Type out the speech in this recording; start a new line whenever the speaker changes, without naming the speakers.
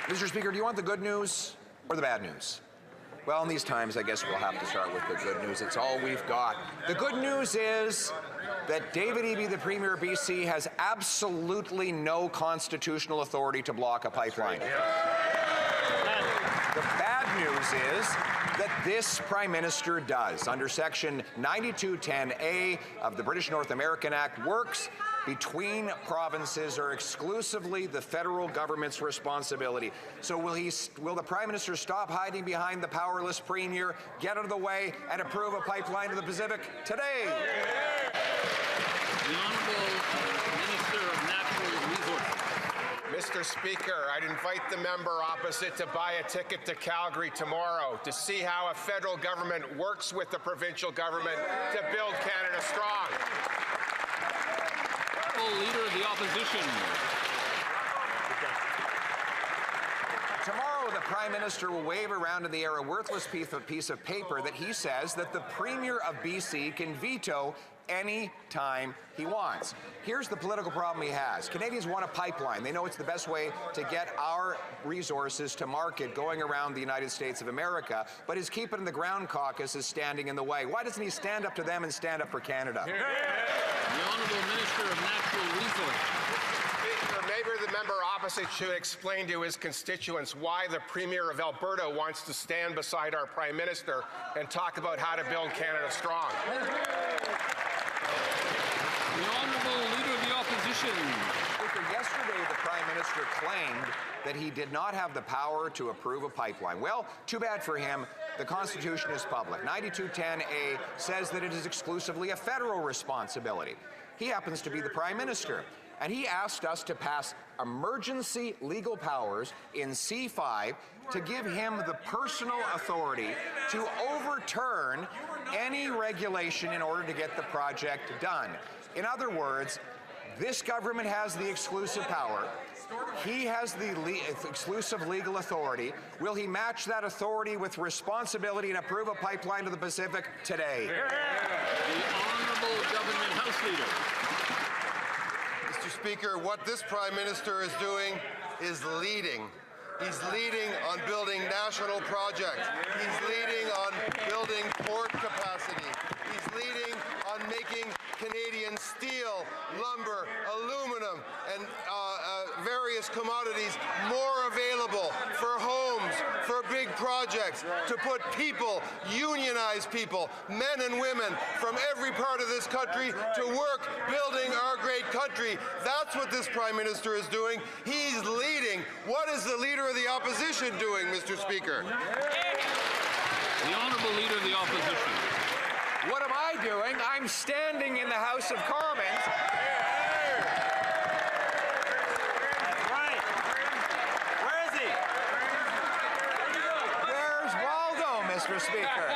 Mr. Speaker, do you want the good news or the bad news? Well, in these times, I guess we'll have to start with the good news. It's all we've got. The good news is that David Eby, the Premier of BC, has absolutely no constitutional authority to block a pipeline. The bad news is that this Prime Minister does. Under Section 9210A of the British North American Act, works between provinces are exclusively the federal government's responsibility. So will the Prime Minister stop hiding behind the powerless Premier, get out of the way, and approve a pipeline to the Pacific today?
The Honourable Minister of Natural Resources.
Mr. Speaker, I'd invite the member opposite to buy a ticket to Calgary tomorrow to see how a federal government works with the provincial government to build Canada strong.
Leader of the Opposition.
Tomorrow, the Prime Minister will wave around in the air a worthless piece of paper that he says that the Premier of BC can veto any time he wants. Here's the political problem he has. Canadians want a pipeline. They know it's the best way to get our resources to market going around the United States of America, but his Keep It in the Ground caucus is standing in the way. Why doesn't he stand up to them and stand up for Canada?
The Honourable Minister of Natural Resources.
Speaker, maybe the member opposite should explain to his constituents why the Premier of Alberta wants to stand beside our Prime Minister and talk about how to build Canada strong.
The Honourable Leader of the Opposition.
Speaker, yesterday the Prime Minister claimed that he did not have the power to approve a pipeline. Well, too bad for him. The Constitution is public. 9210A says that it is exclusively a federal responsibility. He happens to be the Prime Minister, and he asked us to pass emergency legal powers in C5 to give him the personal authority to overturn any regulation in order to get the project done. In other words, this government has the exclusive power. He has the exclusive legal authority. Will he match that authority with responsibility and approve a pipeline to the Pacific today?
The Honourable Government House Leader.
Mr. Speaker, what this Prime Minister is doing is leading. He's leading on building national projects. He's leading on building port capacity. He's leading on making Canadian steel, lumber, aluminum, and various commodities more available for homes, for big projects, to put people, unionized people, men and women from every part of this country to work building our great country. That's what this Prime Minister is doing. He's leading. What is the Leader of the Opposition doing, Mr. Speaker?
The Honourable Leader of the Opposition.
What am I doing? I'm standing in the House of Commons.
Right. Where is he?
Where's Waldo, Mr. Speaker?